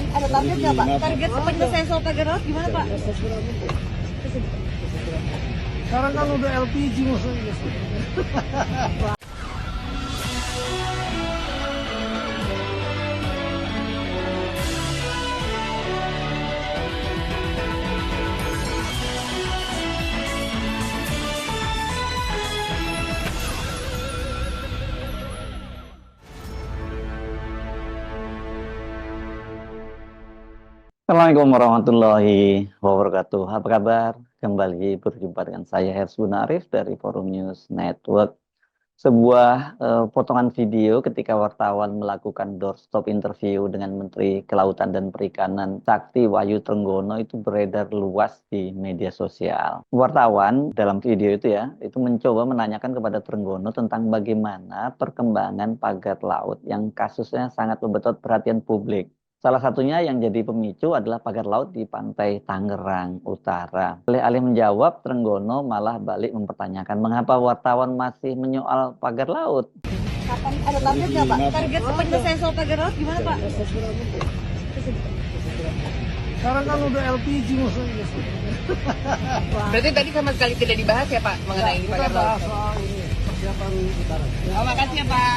Ada target nggak Pak? Target penyelesaian soal pagar laut gimana Pak? Sekarang kan udah LPG maksudnya. Assalamualaikum warahmatullahi wabarakatuh. Apa kabar? Kembali berjumpa dengan saya Hersbun Arif dari Forum News Network. Sebuah potongan video ketika wartawan melakukan doorstop interview dengan Menteri Kelautan dan Perikanan Sakti Wahyu Trenggono itu beredar luas di media sosial. Wartawan dalam video itu itu mencoba menanyakan kepada Trenggono tentang bagaimana perkembangan pagar laut yang kasusnya sangat membetot perhatian publik. Salah satunya yang jadi pemicu adalah pagar laut di pantai Tangerang Utara. Alih-alih menjawab, Trenggono malah balik mempertanyakan mengapa wartawan masih menyoal pagar laut. Kapan ada target nggak Pak? Target penyelesaian soal pagar laut gimana Pak? Sekarang kan udah LPG maksudnya. Berarti tadi sama sekali tidak dibahas ya Pak mengenai ini pagar laut? Soal ini persiapan lebaran. Oh, makasih ya Pak.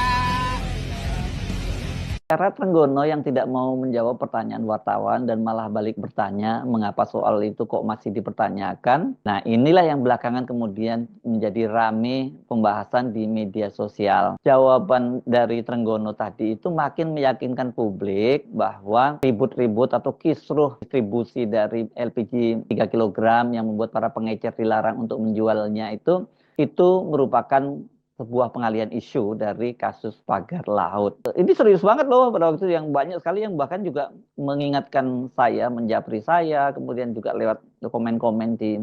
Karena Trenggono yang tidak mau menjawab pertanyaan wartawan dan malah balik bertanya mengapa soal itu kok masih dipertanyakan. Nah, inilah yang belakangan kemudian menjadi rame pembahasan di media sosial. Jawaban dari Trenggono tadi itu makin meyakinkan publik bahwa ribut-ribut atau kisruh distribusi dari LPG 3 kg yang membuat para pengecer dilarang untuk menjualnya itu merupakan sebuah pengalihan isu dari kasus pagar laut. Ini serius banget loh pada waktu itu, yang banyak sekali yang bahkan juga mengingatkan saya, menjapri saya, kemudian juga lewat komen-komen di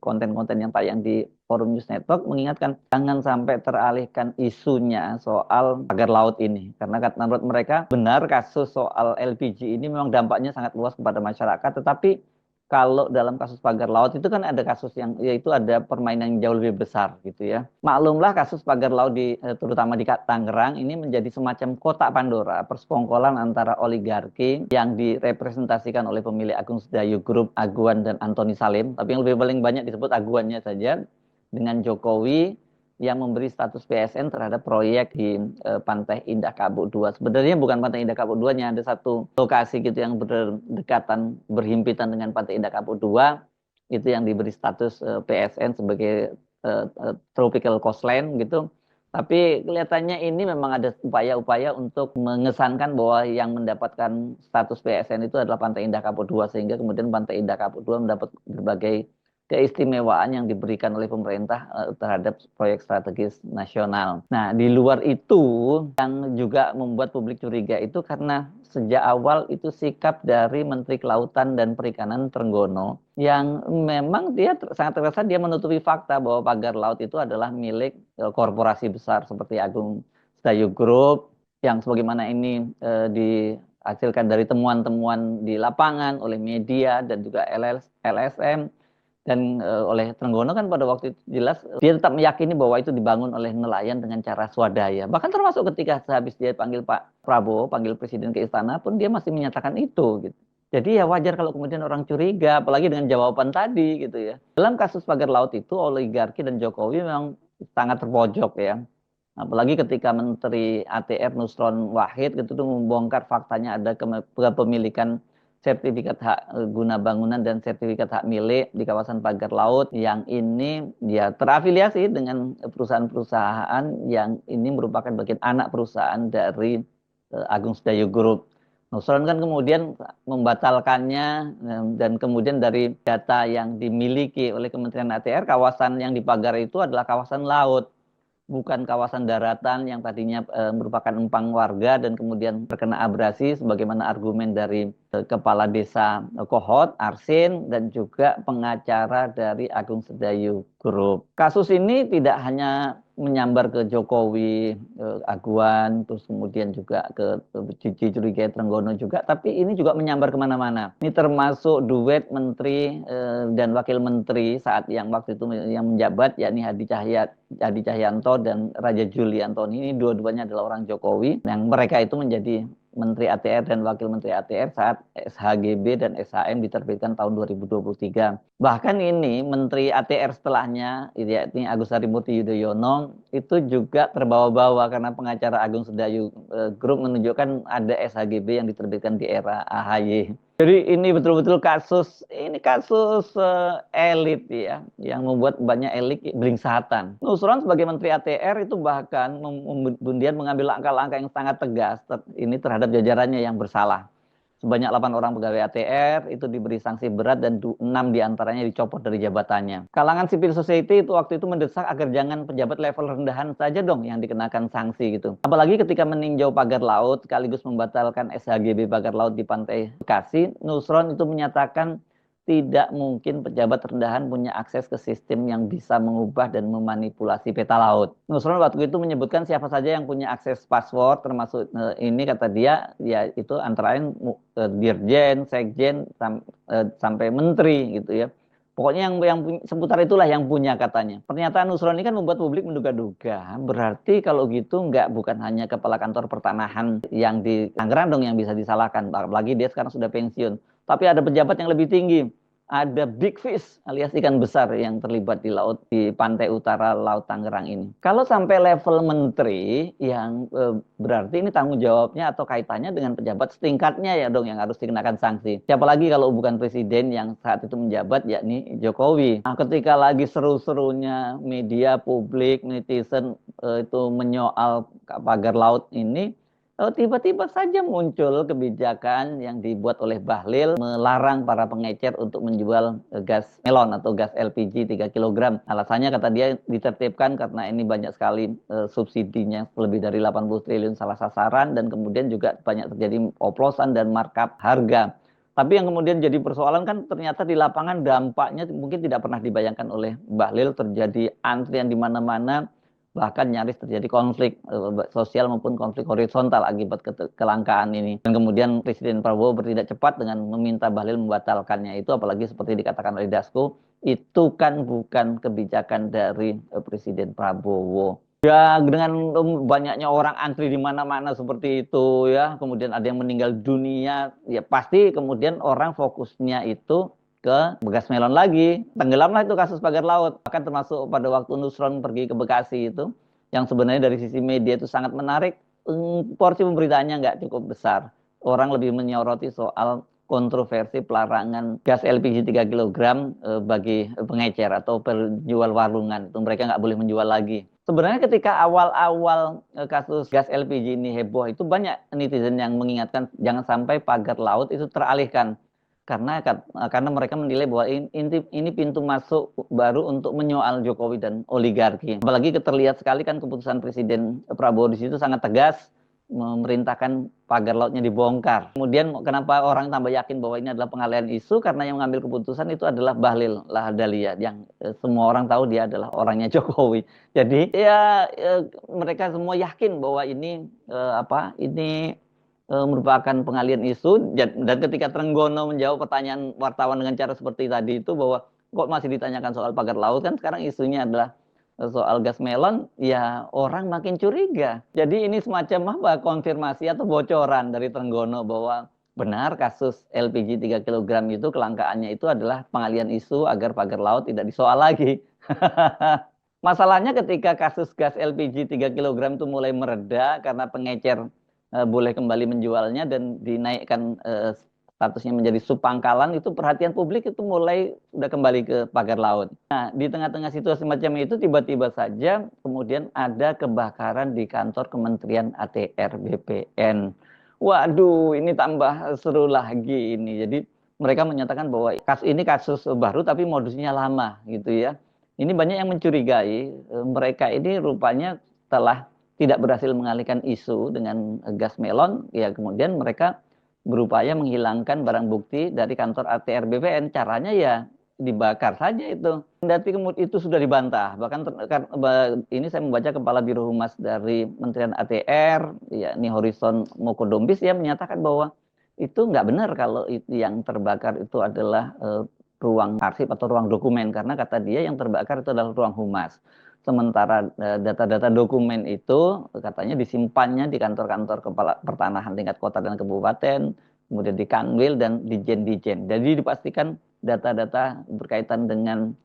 konten-konten yang tayang di Forum News Network mengingatkan jangan sampai teralihkan isunya soal pagar laut ini. Karena menurut mereka benar kasus soal LPG ini memang dampaknya sangat luas kepada masyarakat, tetapi kalau dalam kasus pagar laut itu kan ada kasus yang yaitu ada permainan yang jauh lebih besar gitu ya. Maklumlah kasus pagar laut terutama di Tangerang ini menjadi semacam kotak Pandora, persekongkolan antara oligarki yang direpresentasikan oleh pemilik Agung Sedayu Group, Aguan dan Antoni Salim, tapi yang paling banyak disebut Aguannya saja, dengan Jokowi yang memberi status PSN terhadap proyek di Pantai Indah Kapuk 2. Sebenarnya bukan Pantai Indah Kapuk 2-nya, ada satu lokasi gitu yang berdekatan, berhimpitan dengan Pantai Indah Kapuk 2, itu yang diberi status PSN sebagai tropical coastline gitu. Tapi kelihatannya ini memang ada upaya-upaya untuk mengesankan bahwa yang mendapatkan status PSN itu adalah Pantai Indah Kapuk 2, sehingga kemudian Pantai Indah Kapuk 2 mendapat berbagai keistimewaan yang diberikan oleh pemerintah terhadap proyek strategis nasional. Nah, di luar itu yang juga membuat publik curiga itu karena sejak awal itu sikap dari Menteri Kelautan dan Perikanan Trenggono yang memang dia sangat terkesan dia menutupi fakta bahwa pagar laut itu adalah milik korporasi besar seperti Agung Sedayu Group yang sebagaimana ini dihasilkan dari temuan-temuan di lapangan oleh media dan juga LSM. Dan oleh Trenggono kan pada waktu itu jelas dia tetap meyakini bahwa itu dibangun oleh nelayan dengan cara swadaya. Bahkan termasuk ketika sehabis dia panggil Pak Prabowo, panggil Presiden ke istana pun dia masih menyatakan itu gitu. Jadi ya wajar kalau kemudian orang curiga, apalagi dengan jawaban tadi gitu ya. Dalam kasus pagar laut itu oligarki dan Jokowi memang sangat terpojok ya. Apalagi ketika Menteri ATR Nusron Wahid gitu tuh membongkar faktanya ada kepemilikan sertifikat hak guna bangunan dan sertifikat hak milik di kawasan pagar laut yang ini dia terafiliasi dengan perusahaan-perusahaan yang ini merupakan bagian anak perusahaan dari Agung Sedayu Group. Nusron kan kemudian membatalkannya dan kemudian dari data yang dimiliki oleh Kementerian ATR, kawasan yang dipagar itu adalah kawasan laut, bukan kawasan daratan yang tadinya merupakan empang warga dan kemudian terkena abrasi sebagaimana argumen dari Kepala Desa Kohot, Arsin, dan juga pengacara dari Agung Sedayu Group. Kasus ini tidak hanya menyambar ke Jokowi, Aguan, terus kemudian juga ke Cici Curiga Trenggono juga, tapi ini juga menyambar kemana-mana. Ini termasuk duet menteri dan wakil menteri saat yang waktu itu yang menjabat, yakni Hadi Cahyanto dan Raja Juli Antoni. Ini dua-duanya adalah orang Jokowi, yang mereka itu menjadi Menteri ATR dan Wakil Menteri ATR saat SHGB dan SHM diterbitkan tahun 2023. Bahkan ini Menteri ATR setelahnya, yakni Agus Harimurti Yudhoyono, itu juga terbawa-bawa karena pengacara Agung Sedayu Group menunjukkan ada SHGB yang diterbitkan di era AHY. Jadi ini betul-betul kasus elit ya, yang membuat banyak elit belingsatan. Nusron sebagai Menteri ATR itu bahkan kemudian mengambil langkah-langkah yang sangat tegas ini terhadap jajarannya yang bersalah. Sebanyak 8 orang pegawai ATR itu diberi sanksi berat dan 6 diantaranya dicopot dari jabatannya. Kalangan civil society itu waktu itu mendesak agar jangan pejabat level rendahan saja dong yang dikenakan sanksi gitu. Apalagi ketika meninjau pagar laut sekaligus membatalkan SHGB pagar laut di Pantai Bekasi, Nusron itu menyatakan tidak mungkin pejabat rendahan punya akses ke sistem yang bisa mengubah dan memanipulasi peta laut. Nusron waktu itu menyebutkan siapa saja yang punya akses password, termasuk ini kata dia, ya itu antara lain dirjen, sekjen, sampai menteri gitu ya. Pokoknya yang seputar itulah yang punya katanya. Pernyataan Nusron ini kan membuat publik menduga-duga. Berarti kalau gitu bukan hanya kepala kantor pertanahan yang di Tangerang dong yang bisa disalahkan. Apalagi dia sekarang sudah pensiun. Tapi ada pejabat yang lebih tinggi. Ada big fish alias ikan besar yang terlibat di laut di pantai utara Laut Tangerang ini. Kalau sampai level menteri yang berarti ini tanggung jawabnya atau kaitannya dengan pejabat setingkatnya ya dong yang harus dikenakan sanksi. Siapa lagi kalau bukan presiden yang saat itu menjabat yakni Jokowi. Nah, ketika lagi seru-serunya media publik netizen itu menyoal pagar laut ini, tiba-tiba saja muncul kebijakan yang dibuat oleh Bahlil melarang para pengecer untuk menjual gas melon atau gas LPG 3 kg. Alasannya kata dia ditertibkan karena ini banyak sekali subsidinya lebih dari 80 triliun salah sasaran dan kemudian juga banyak terjadi oplosan dan markup harga. Tapi yang kemudian jadi persoalan kan ternyata di lapangan dampaknya mungkin tidak pernah dibayangkan oleh Bahlil, terjadi antrian di mana-mana. Bahkan nyaris terjadi konflik sosial maupun konflik horizontal akibat kelangkaan ini. Dan kemudian Presiden Prabowo bertindak cepat dengan meminta Bahlil membatalkannya itu, apalagi seperti dikatakan oleh Dasko, itu kan bukan kebijakan dari Presiden Prabowo. Ya dengan banyaknya orang antri di mana-mana seperti itu ya, kemudian ada yang meninggal dunia, ya pasti kemudian orang fokusnya itu ke gas melon lagi, tenggelamlah itu kasus pagar laut. Bahkan termasuk pada waktu Nusron pergi ke Bekasi itu, yang sebenarnya dari sisi media itu sangat menarik, porsi pemberitaannya nggak cukup besar. Orang lebih menyoroti soal kontroversi pelarangan gas LPG 3 kg bagi pengecer atau penjual warungan. Itu mereka nggak boleh menjual lagi. Sebenarnya ketika awal-awal kasus gas LPG ini heboh, itu banyak netizen yang mengingatkan jangan sampai pagar laut itu teralihkan. Karena mereka menilai bahwa ini pintu masuk baru untuk menyoal Jokowi dan oligarki. Apalagi terlihat sekali kan keputusan Presiden Prabowo di situ sangat tegas memerintahkan pagar lautnya dibongkar. Kemudian kenapa orang tambah yakin bahwa ini adalah pengalihan isu? Karena yang mengambil keputusan itu adalah Bahlil Lahadalia yang semua orang tahu dia adalah orangnya Jokowi. Jadi ya mereka semua yakin bahwa ini merupakan pengalihan isu, dan ketika Trenggono menjawab pertanyaan wartawan dengan cara seperti tadi itu bahwa kok masih ditanyakan soal pagar laut, kan sekarang isunya adalah soal gas melon, ya orang makin curiga. Jadi ini semacam konfirmasi atau bocoran dari Trenggono bahwa benar kasus LPG 3 kg itu kelangkaannya itu adalah pengalihan isu agar pagar laut tidak disoal lagi. Masalahnya ketika kasus gas LPG 3 kg itu mulai mereda karena pengecer boleh kembali menjualnya dan dinaikkan statusnya menjadi subpangkalan, itu perhatian publik itu mulai sudah kembali ke pagar laut. Nah, di tengah-tengah situasi macam itu tiba-tiba saja kemudian ada kebakaran di kantor Kementerian ATR BPN. Waduh, ini tambah seru lagi ini. Jadi mereka menyatakan bahwa kasus ini kasus baru tapi modusnya lama gitu ya. Ini banyak yang mencurigai mereka ini rupanya telah tidak berhasil mengalihkan isu dengan gas melon, ya kemudian mereka berupaya menghilangkan barang bukti dari kantor ATR BPN. Caranya ya dibakar saja itu. Tapi kemudian itu sudah dibantah. Bahkan ini saya membaca Kepala Biro Humas dari Kementerian ATR, yakni Horizon Mokodombis, ya menyatakan bahwa itu nggak benar kalau yang terbakar itu adalah ruang arsip atau ruang dokumen, karena kata dia yang terbakar itu adalah ruang humas. Sementara data-data dokumen itu katanya disimpannya di kantor-kantor kepala pertanahan tingkat kota dan kabupaten, kemudian di Kanwil dan di Dijen. Jadi dipastikan data-data berkaitan dengan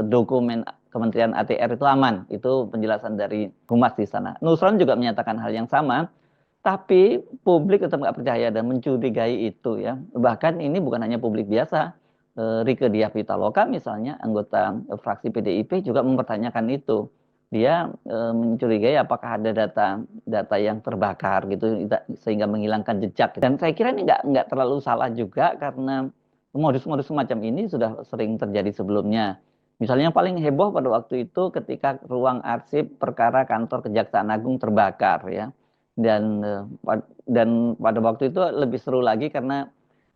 dokumen Kementerian ATR itu aman. Itu penjelasan dari Humas di sana. Nusron juga menyatakan hal yang sama, tapi publik tetap nggak percaya dan mencurigai itu ya. Bahkan ini bukan hanya publik biasa. Rieke Diah Pitaloka misalnya, anggota fraksi PDIP juga mempertanyakan itu. Dia mencurigai apakah ada data yang terbakar gitu sehingga menghilangkan jejak. Dan saya kira ini nggak terlalu salah juga karena modus-modus semacam ini sudah sering terjadi sebelumnya. Misalnya yang paling heboh pada waktu itu ketika ruang arsip perkara kantor Kejaksaan Agung terbakar ya. Dan pada waktu itu lebih seru lagi karena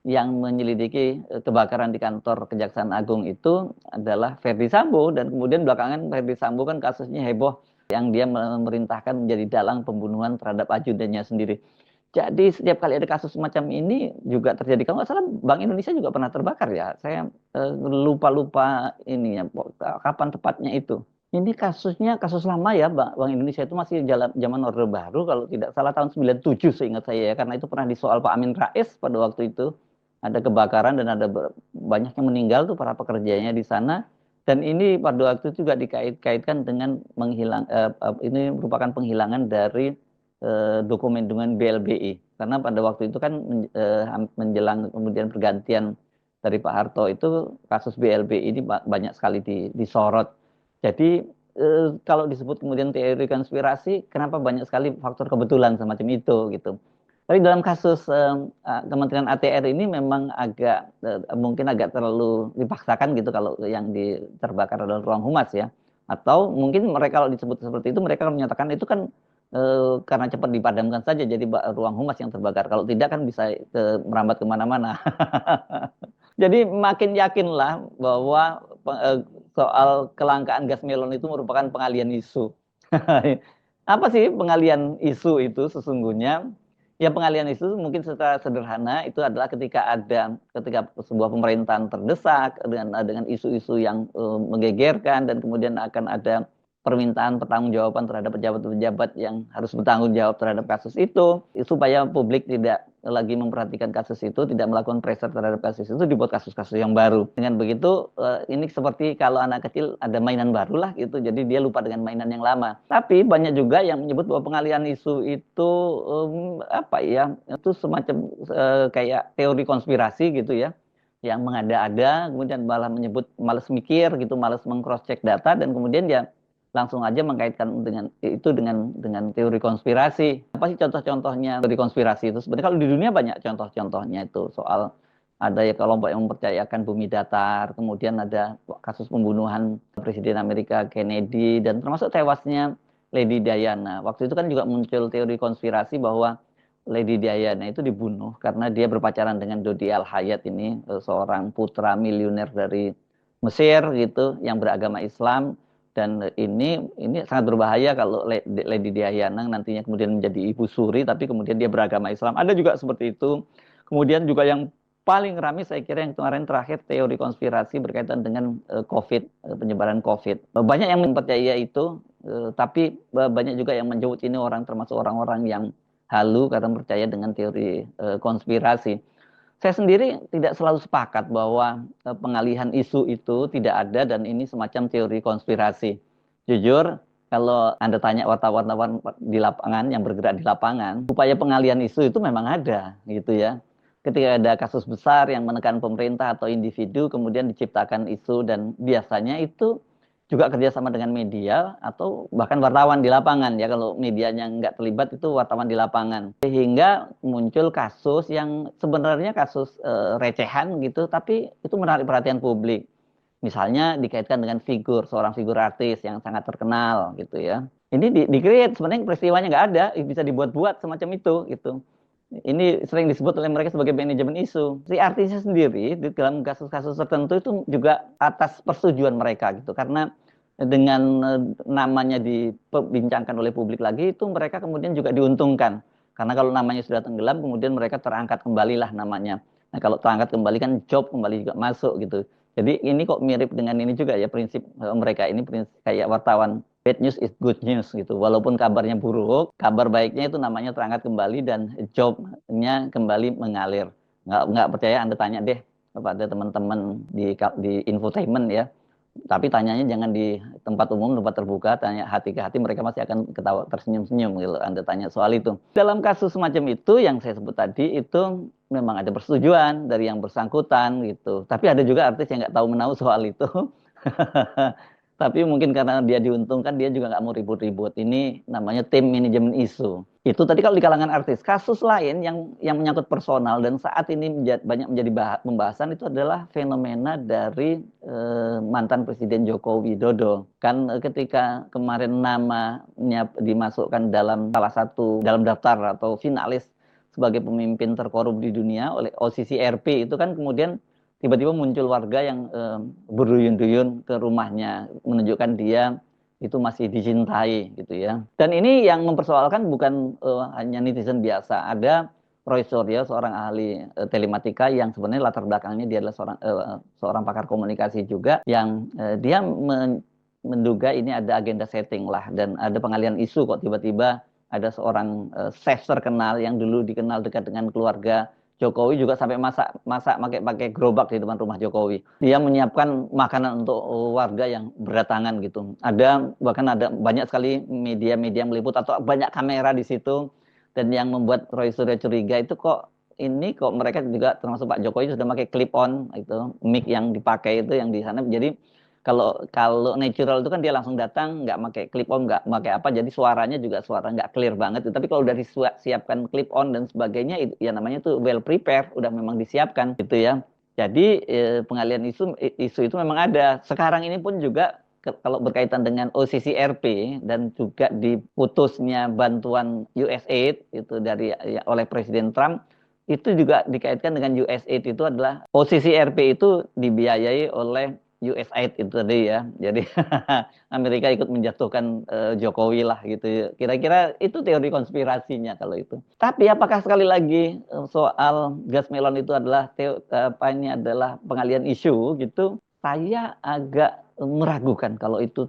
yang menyelidiki kebakaran di kantor Kejaksaan Agung itu adalah Ferdy Sambo, dan kemudian belakangan Ferdy Sambo kan kasusnya heboh yang dia memerintahkan menjadi dalang pembunuhan terhadap ajudannya sendiri. Jadi setiap kali ada kasus semacam ini juga terjadi. Kalau nggak salah Bank Indonesia juga pernah terbakar ya. Saya lupa ini ya kapan tepatnya itu. Ini kasusnya kasus lama ya, Bank Indonesia itu masih zaman Orde Baru kalau tidak salah tahun 97 seingat saya ya, karena itu pernah disoal Pak Amin Rais pada waktu itu. Ada kebakaran dan ada banyak yang meninggal tuh para pekerjanya di sana, dan ini pada waktu itu juga dikait-kaitkan dengan ini merupakan penghilangan dari dokumen dengan BLBI, karena pada waktu itu kan menjelang kemudian pergantian dari Pak Harto itu kasus BLBI ini banyak sekali disorot. Jadi kalau disebut kemudian teori konspirasi, kenapa banyak sekali faktor kebetulan semacam itu gitu. Tapi dalam kasus Kementerian ATR ini memang mungkin agak terlalu dipaksakan gitu kalau yang terbakar adalah ruang humas ya. Atau mungkin mereka kalau disebut seperti itu mereka menyatakan itu kan karena cepat dipadamkan saja jadi ruang humas yang terbakar. Kalau tidak kan bisa merambat kemana-mana. Jadi makin yakinlah bahwa soal kelangkaan gas melon itu merupakan pengalian isu. Apa sih pengalian isu itu sesungguhnya? Ya pengalian isu mungkin secara sederhana itu adalah ketika sebuah pemerintahan terdesak dengan isu-isu yang menggegerkan, dan kemudian akan ada permintaan pertanggungjawaban terhadap pejabat-pejabat yang harus bertanggung jawab terhadap kasus itu, supaya publik tidak lagi memperhatikan kasus itu, tidak melakukan pressure terhadap kasus itu, dibuat kasus-kasus yang baru. Dengan begitu ini seperti kalau anak kecil ada mainan baru lah gitu, jadi dia lupa dengan mainan yang lama. Tapi banyak juga yang menyebut bahwa pengalian isu itu itu semacam kayak teori konspirasi gitu ya, yang mengada-ada, kemudian malah menyebut malas mikir gitu, malas meng-cross check data, dan kemudian dia langsung aja mengkaitkan dengan teori konspirasi. Apa sih contoh-contohnya teori konspirasi itu? Sebenarnya kalau di dunia banyak contoh-contohnya itu, soal ada ya kelompok yang mempercayakan bumi datar, kemudian ada kasus pembunuhan Presiden Amerika Kennedy, dan termasuk tewasnya Lady Diana. Waktu itu kan juga muncul teori konspirasi bahwa Lady Diana itu dibunuh karena dia berpacaran dengan Dodi Al-Hayat ini, seorang putra miliuner dari Mesir gitu yang beragama Islam. Dan ini sangat berbahaya kalau Lady Diana nantinya kemudian menjadi ibu suri, tapi kemudian dia beragama Islam. Ada juga seperti itu. Kemudian juga yang paling ramai saya kira yang kemarin terakhir teori konspirasi berkaitan dengan COVID, penyebaran COVID. Banyak yang mempercayai itu, tapi banyak juga yang menyebut ini termasuk orang-orang yang halu karena percaya dengan teori konspirasi. Saya sendiri tidak selalu sepakat bahwa pengalihan isu itu tidak ada dan ini semacam teori konspirasi. Jujur, kalau Anda tanya wartawan-wartawan di lapangan yang bergerak di lapangan, upaya pengalihan isu itu memang ada, gitu ya. Ketika ada kasus besar yang menekan pemerintah atau individu, kemudian diciptakan isu, dan biasanya itu juga kerjasama dengan media atau bahkan wartawan di lapangan ya. Kalau medianya nggak terlibat itu wartawan di lapangan, sehingga muncul kasus yang sebenarnya kasus recehan gitu, tapi itu menarik perhatian publik. Misalnya dikaitkan dengan seorang figur artis yang sangat terkenal gitu ya. Ini di-create, sebenarnya peristiwanya nggak ada, bisa dibuat-buat semacam itu gitu. Ini sering disebut oleh mereka sebagai manajemen isu. Si artisnya sendiri di dalam kasus-kasus tertentu itu juga atas persetujuan mereka gitu, karena dengan namanya dibincangkan oleh publik lagi, itu mereka kemudian juga diuntungkan. Karena kalau namanya sudah tenggelam, kemudian mereka terangkat kembalilah namanya. Nah kalau terangkat kembali kan job kembali juga masuk gitu. Jadi ini kok mirip dengan ini juga ya prinsip mereka ini prinsip kayak wartawan. Bad news is good news gitu. Walaupun kabarnya buruk, kabar baiknya itu namanya terangkat kembali dan jobnya kembali mengalir. Nggak percaya Anda tanya deh kepada teman-teman di infotainment ya. Tapi tanyanya jangan di tempat umum, tempat terbuka, tanya hati ke hati, mereka masih akan ketawa tersenyum-senyum gitu. Anda tanya soal itu. Dalam kasus semacam itu yang saya sebut tadi itu memang ada persetujuan dari yang bersangkutan gitu. Tapi ada juga artis yang nggak tahu menahu soal itu. Tapi mungkin karena dia diuntungkan, dia juga nggak mau ribut-ribut. Ini namanya tim manajemen isu. Itu tadi kalau di kalangan artis. Kasus lain yang menyangkut personal dan saat ini banyak menjadi pembahasan itu adalah fenomena dari mantan Presiden Joko Widodo. Kan ketika kemarin namanya dimasukkan dalam salah satu dalam daftar atau finalis sebagai pemimpin terkorup di dunia oleh OCCRP itu kan kemudian tiba-tiba muncul warga yang berduyun-duyun ke rumahnya menunjukkan dia itu masih dicintai gitu ya. Dan ini yang mempersoalkan bukan hanya netizen biasa. Ada Roy Suryo, seorang ahli telematika yang sebenarnya latar belakangnya dia adalah seorang pakar komunikasi juga yang dia menduga ini ada agenda setting lah dan ada pengalian isu kok tiba-tiba ada seorang chef terkenal yang dulu dikenal dekat dengan keluarga Jokowi juga sampai masak pakai gerobak di depan rumah Jokowi. Dia menyiapkan makanan untuk warga yang berdatangan gitu. Bahkan ada banyak sekali media-media meliput atau banyak kamera di situ dan yang membuat Roy Suryo curiga itu kok mereka juga termasuk Pak Jokowi sudah pakai clip on itu mic yang dipakai itu yang di sana. Jadi kalau natural itu kan dia langsung datang nggak pakai clip on nggak pakai apa jadi suaranya juga suara nggak clear banget tapi kalau udah disiapkan clip on dan sebagainya itu ya namanya tuh well prepared udah memang disiapkan gitu ya jadi pengalian isu itu memang ada sekarang ini pun juga kalau berkaitan dengan OCCRP dan juga diputusnya bantuan USAID itu oleh Presiden Trump itu juga dikaitkan dengan USAID itu adalah OCCRP itu dibiayai oleh USAID itu tadi ya. Jadi Amerika ikut menjatuhkan Jokowi lah gitu. Kira-kira itu teori konspirasinya kalau itu. Tapi apakah sekali lagi soal gas melon itu adalah adalah pengalian isu gitu? Saya agak meragukan kalau itu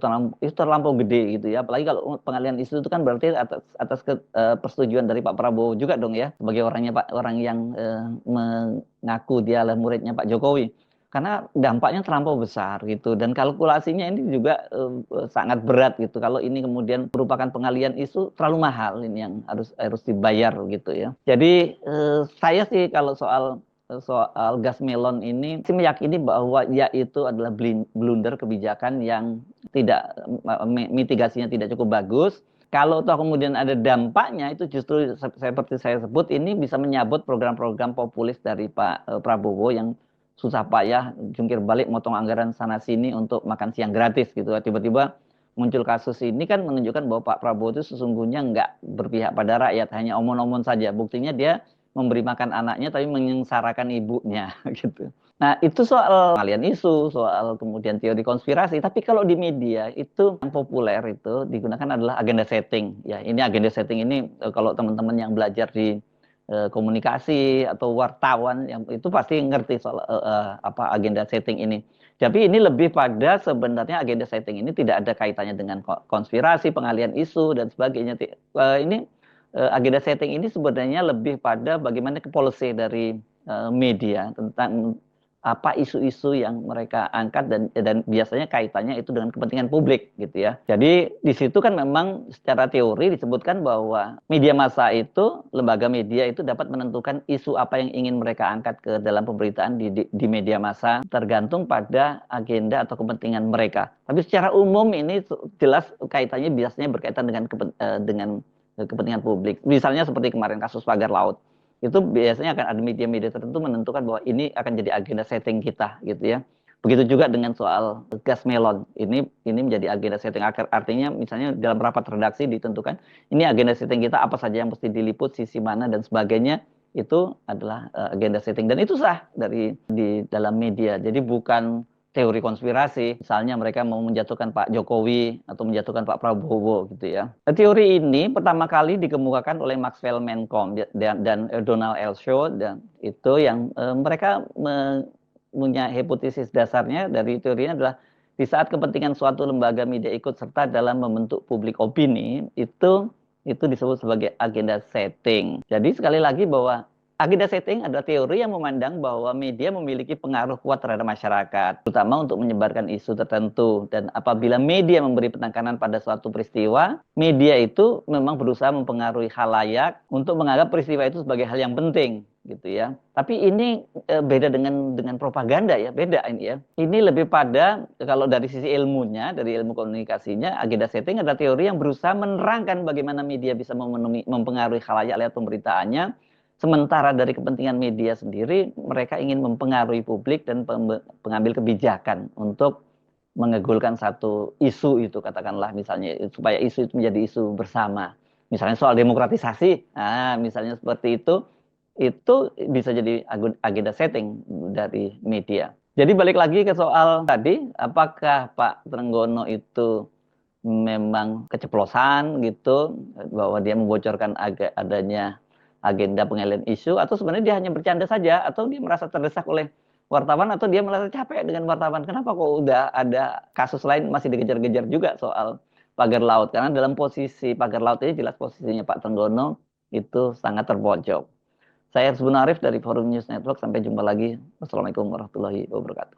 terlampau gede gitu ya. Apalagi kalau pengalian isu itu kan berarti atas persetujuan dari Pak Prabowo juga dong ya sebagai orang yang mengaku dia adalah muridnya Pak Jokowi. Karena dampaknya terlampau besar gitu dan kalkulasinya ini juga sangat berat gitu. Kalau ini kemudian merupakan pengalian isu terlalu mahal ini yang harus dibayar gitu ya. Jadi saya sih kalau soal gas melon ini saya meyakini bahwa ya itu adalah blunder kebijakan yang tidak mitigasinya tidak cukup bagus. Kalau toh kemudian ada dampaknya itu justru seperti saya sebut ini bisa menyabot program-program populis dari Pak Prabowo yang susah payah jungkir balik motong anggaran sana sini untuk makan siang gratis gitu. Tiba-tiba muncul kasus ini kan menunjukkan bahwa Pak Prabowo itu sesungguhnya nggak berpihak pada rakyat, hanya omong-omong saja. Buktinya dia memberi makan anaknya tapi menyengsarakan ibunya gitu. Nah itu soal kalian isu, soal kemudian teori konspirasi. Tapi kalau di media itu yang populer itu digunakan adalah agenda setting. Ya ini agenda setting ini kalau teman-teman yang belajar di komunikasi atau wartawan yang itu pasti ngerti soal apa agenda setting ini. Tapi ini lebih pada sebenarnya agenda setting ini tidak ada kaitannya dengan konspirasi, pengalian isu dan sebagainya. Ini agenda setting ini sebenarnya lebih pada bagaimana policy dari media tentang apa isu-isu yang mereka angkat dan biasanya kaitannya itu dengan kepentingan publik gitu ya. Jadi di situ kan memang secara teori disebutkan bahwa media massa itu, lembaga media itu dapat menentukan isu apa yang ingin mereka angkat ke dalam pemberitaan di media massa tergantung pada agenda atau kepentingan mereka. Tapi secara umum ini jelas kaitannya biasanya berkaitan dengan kepentingan publik. Misalnya seperti kemarin kasus pagar laut. Itu biasanya akan ada media-media tertentu menentukan bahwa ini akan jadi agenda setting kita gitu ya. Begitu juga dengan soal gas melon. Ini menjadi agenda setting. Artinya misalnya dalam rapat redaksi ditentukan ini agenda setting kita apa saja yang mesti diliput, sisi mana dan sebagainya. Itu adalah agenda setting dan itu sah di dalam media. Jadi bukan teori konspirasi, misalnya mereka mau menjatuhkan Pak Jokowi atau menjatuhkan Pak Prabowo gitu ya. Teori ini pertama kali dikemukakan oleh Maxwell Malcolm dan Donald Elshaw dan itu yang mereka punya hipotesis dasarnya dari teorinya adalah di saat kepentingan suatu lembaga media ikut serta dalam membentuk publik opini, itu disebut sebagai agenda setting. Jadi sekali lagi bahwa agenda setting adalah teori yang memandang bahwa media memiliki pengaruh kuat terhadap masyarakat, terutama untuk menyebarkan isu tertentu. Dan apabila media memberi penekanan pada suatu peristiwa, media itu memang berusaha mempengaruhi khalayak untuk menganggap peristiwa itu sebagai hal yang penting, gitu ya. Tapi ini beda dengan propaganda ya, beda ini ya. Ini lebih pada kalau dari sisi ilmunya, dari ilmu komunikasinya, agenda setting adalah teori yang berusaha menerangkan bagaimana media bisa mempengaruhi khalayak lewat pemberitaannya. Sementara dari kepentingan media sendiri, mereka ingin mempengaruhi publik dan pengambil kebijakan untuk mengegulkan satu isu itu, katakanlah misalnya, supaya isu itu menjadi isu bersama. Misalnya soal demokratisasi, nah, misalnya seperti itu bisa jadi agenda setting dari media. Jadi balik lagi ke soal tadi, apakah Pak Trenggono itu memang keceplosan gitu, bahwa dia membocorkan adanya agenda pengalihan isu, atau sebenarnya dia hanya bercanda saja, atau dia merasa terdesak oleh wartawan, atau dia merasa capek dengan wartawan. Kenapa kok udah ada kasus lain masih dikejar-kejar juga soal pagar laut? Karena dalam posisi pagar laut ini jelas posisinya Pak Trenggono itu sangat terpojok. Saya Arsbun Arif dari Forum News Network. Sampai jumpa lagi. Wassalamualaikum warahmatullahi wabarakatuh.